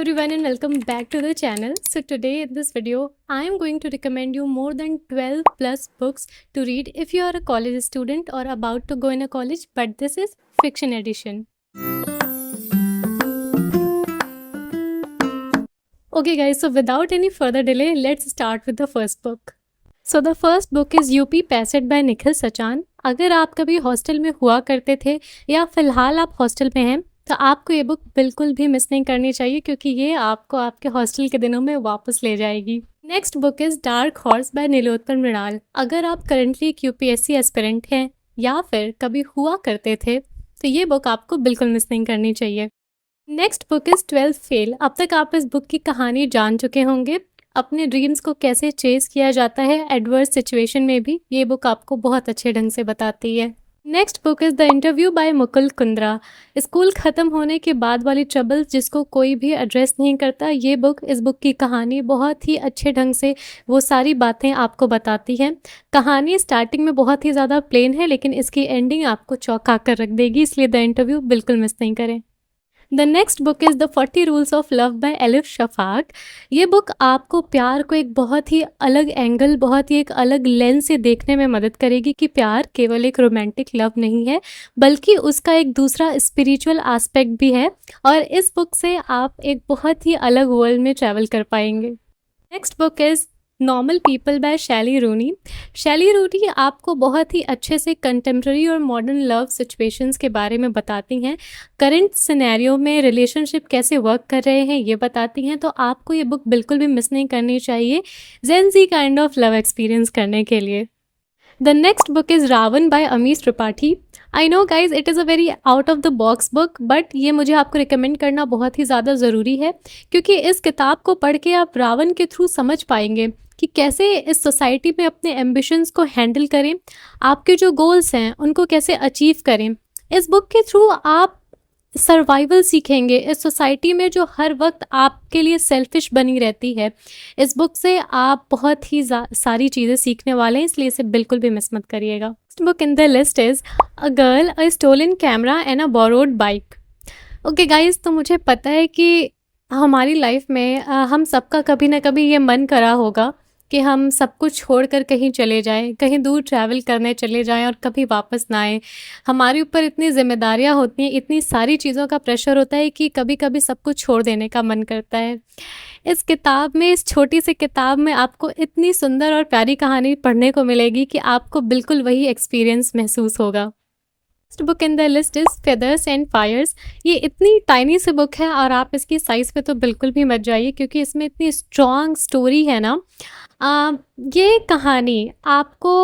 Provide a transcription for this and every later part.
everyone and welcome back to the channel. So today in this video I am going to recommend you more than 12 plus books to read if you are a college student or about to go in a college, but this is fiction edition. Okay guys, so without any further delay, let's start with the first book. So the first book is UP पैसेट by Nikhil Sachan. अगर आप कभी hostel में हुआ करते थे या फिलहाल आप हॉस्टल में हैं तो आपको ये बुक बिल्कुल भी मिस नहीं करनी चाहिए, क्योंकि ये आपको आपके हॉस्टल के दिनों में वापस ले जाएगी. Next book is dark horse by Nilotpal Mrinal. अगर आप करंटली एक यूपीएससी एस्पिरेंट हैं या फिर कभी हुआ करते थे तो ये बुक आपको बिल्कुल मिस नहीं करनी चाहिए. Next book is 12 fail. अब तक आप इस बुक की कहानी जान चुके होंगे. अपने ड्रीम्स को कैसे चेस किया जाता है एडवर्स सिचुएशन में भी ये बुक आपको बहुत अच्छे ढंग से बताती है. Next book is the interview by Mukul Kundra. School ख़त्म होने के बाद वाली ट्रबल्स जिसको कोई भी एड्रेस नहीं करता, ये बुक इस बुक की कहानी बहुत ही अच्छे ढंग से वो सारी बातें आपको बताती है. कहानी स्टार्टिंग में बहुत ही ज़्यादा प्लेन है, लेकिन इसकी एंडिंग आपको चौंका कर रख देगी, इसलिए द इंटरव्यू बिल्कुल मिस नहीं करें. The next book is the 40 rules of love by Elif Shafak. ये बुक आपको प्यार को एक बहुत ही अलग एंगल, बहुत ही एक अलग लेंस से देखने में मदद करेगी कि प्यार केवल एक रोमांटिक लव नहीं है, बल्कि उसका एक दूसरा स्पिरिचुअल एस्पेक्ट भी है. और इस बुक से आप एक बहुत ही अलग वर्ल्ड में ट्रैवल कर पाएंगे. Next book is normal people by Sally Rooney. शैली रूनी आपको बहुत ही अच्छे से कंटेम्प्रेरी और मॉडर्न लव सिचुएशंस के बारे में बताती हैं. करंट सिनेरियो में रिलेशनशिप कैसे वर्क कर रहे हैं ये बताती हैं, तो आपको ये बुक बिल्कुल भी मिस नहीं करनी चाहिए Gen Z kind of love experience करने के लिए. The next book is Ravan by Amish Tripathi. I know guys it is a very out of the box book, but ये मुझे आपको रिकमेंड करना बहुत ही ज़्यादा ज़रूरी है, क्योंकि इस किताब को पढ़ के आप रावण के थ्रू समझ पाएंगे कि कैसे इस सोसाइटी में अपने एम्बिशंस को हैंडल करें, आपके जो गोल्स हैं उनको कैसे अचीव करें. इस बुक के थ्रू आप सर्वाइवल सीखेंगे इस सोसाइटी में जो हर वक्त आपके लिए सेल्फिश बनी रहती है. इस बुक से आप बहुत ही सारी चीज़ें सीखने वाले हैं, इसलिए इसे बिल्कुल भी मिस मत करिएगा. Next book in the list is a girl, a stolen camera and a borrowed bike. Okay guys, तो मुझे पता है कि हमारी लाइफ में हम सबका कभी ना कभी ये मन करा होगा कि हम सब कुछ छोड़कर कहीं चले जाएं, कहीं दूर ट्रैवल करने चले जाएं और कभी वापस ना आएँ. हमारे ऊपर इतनी जिम्मेदारियां होती हैं, इतनी सारी चीज़ों का प्रेशर होता है कि कभी कभी सब कुछ छोड़ देने का मन करता है. इस किताब में, इस छोटी सी किताब में आपको इतनी सुंदर और प्यारी कहानी पढ़ने को मिलेगी कि आपको बिल्कुल वही एक्सपीरियंस महसूस होगा. Next book in the list is feathers and fires. ये इतनी टाइनी सी बुक है और आप इसकी साइज़ पे तो बिल्कुल भी मत जाइए, क्योंकि इसमें इतनी स्ट्रॉन्ग स्टोरी है ना. ये कहानी आपको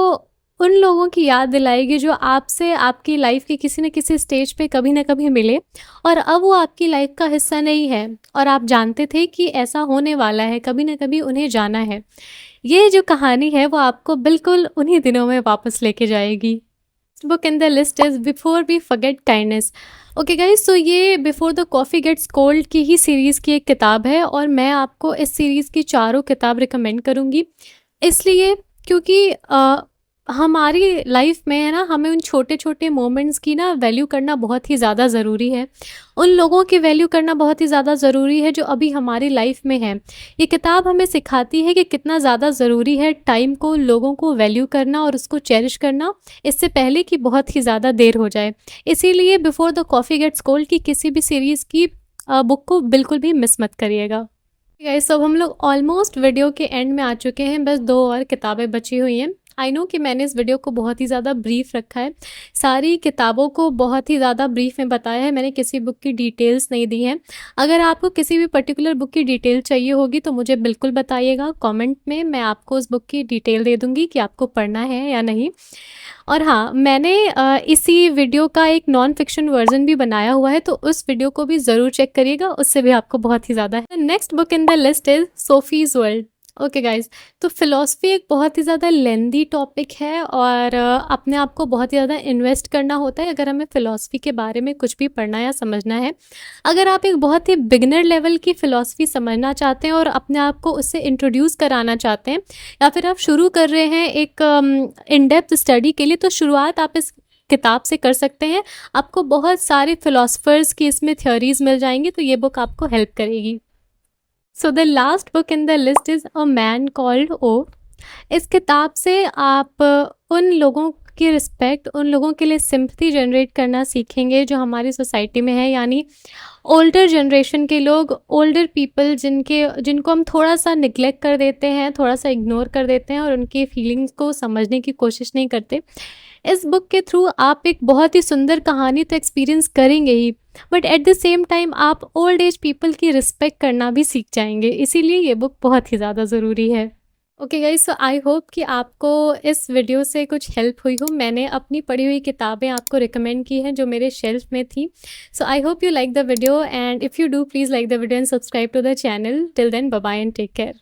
उन लोगों की याद दिलाएगी जो आपसे आपकी लाइफ के किसी न किसी स्टेज पे कभी ना कभी मिले और अब वो आपकी लाइफ का हिस्सा नहीं है, और आप जानते थे कि ऐसा होने वाला है, कभी ना कभी उन्हें जाना है. ये जो कहानी है वो आपको बिल्कुल उन्हीं दिनों में वापस लेके जाएगी. Book in the list is before we forget kindness. Okay guys, so ये before the coffee gets cold की ही सीरीज़ की एक किताब है, और मैं आपको इस सीरीज़ की चारों किताब रिकमेंड करूँगी, इसलिए क्योंकि हमारी लाइफ में है ना, हमें उन छोटे छोटे मोमेंट्स की ना वैल्यू करना बहुत ही ज़्यादा ज़रूरी है. उन लोगों की वैल्यू करना बहुत ही ज़्यादा ज़रूरी है जो अभी हमारी लाइफ में है. ये किताब हमें सिखाती है कि कितना ज़्यादा ज़रूरी है टाइम को, लोगों को वैल्यू करना और उसको चेरिश करना, इससे पहले कि बहुत ही ज़्यादा देर हो जाए. इसीलिए before the coffee gets cold की किसी भी सीरीज़ की बुक को बिल्कुल भी मिस मत करिएगा. गाइस, सब हम लोग ऑलमोस्ट वीडियो के एंड में आ चुके हैं, बस 2 और किताबें बची हुई हैं. आई नो कि मैंने इस वीडियो को बहुत ही ज़्यादा ब्रीफ रखा है, सारी किताबों को बहुत ही ज़्यादा ब्रीफ में बताया है, मैंने किसी बुक की डिटेल्स नहीं दी हैं. अगर आपको किसी भी पर्टिकुलर बुक की डिटेल चाहिए होगी तो मुझे बिल्कुल बताइएगा कमेंट में, मैं आपको उस बुक की डिटेल दे दूँगी कि आपको पढ़ना है या नहीं. और हाँ, मैंने इसी वीडियो का एक नॉन फिक्शन वर्जन भी बनाया हुआ है, तो उस वीडियो को भी ज़रूर चेक करिएगा, उससे भी आपको बहुत ही ज़्यादा है. Next book in the list is Sophie's World. Okay guys, तो फ़िलॉसफी एक बहुत ही ज़्यादा लेंदी टॉपिक है और अपने आप को बहुत ही ज़्यादा इन्वेस्ट करना होता है अगर हमें फ़िलॉसफी के बारे में कुछ भी पढ़ना या समझना है. अगर आप एक बहुत ही बिगिनर लेवल की फ़िलॉसफी समझना चाहते हैं और अपने आप को उससे इंट्रोड्यूस कराना चाहते हैं, या फिर आप शुरू कर रहे हैं एक इन डेप्थ स्टडी के लिए, तो शुरुआत आप इस किताब से कर सकते हैं. आपको बहुत सारे फ़िलासफ़र्स की इसमें थ्योरीज़ मिल जाएंगी, तो ये बुक आपको हेल्प करेगी. So the last book in the list is a man called Ove. इस किताब से आप उन लोगों की रिस्पेक्ट, उन लोगों के लिए सिंपैथी जनरेट करना सीखेंगे जो हमारी सोसाइटी में है, यानी ओल्डर जनरेशन के लोग, ओल्डर पीपल जिनको हम थोड़ा सा निग्लेक्ट कर देते हैं, थोड़ा सा इग्नोर कर देते हैं और उनकी फीलिंग्स को समझने की कोशिश नहीं करते। इस बुक के थ्रू आप एक बहुत ही सुंदर कहानी तो एक्सपीरियंस करेंगे ही, but at the same time आप ओल्ड एज पीपल की रिस्पेक्ट करना भी सीख जाएंगे। इसीलिए ये बुक बहुत ही ज़्यादा ज़रूरी है। Okay guys, so I hope कि आपको इस वीडियो से कुछ हेल्प हुई हो। मैंने अपनी पढ़ी हुई किताबें आपको रिकमेंड की हैं जो मेरे शेल्फ में थी। So I hope you like the video, and if you do please like the video and subscribe to the channel. Till then, bye bye and take care.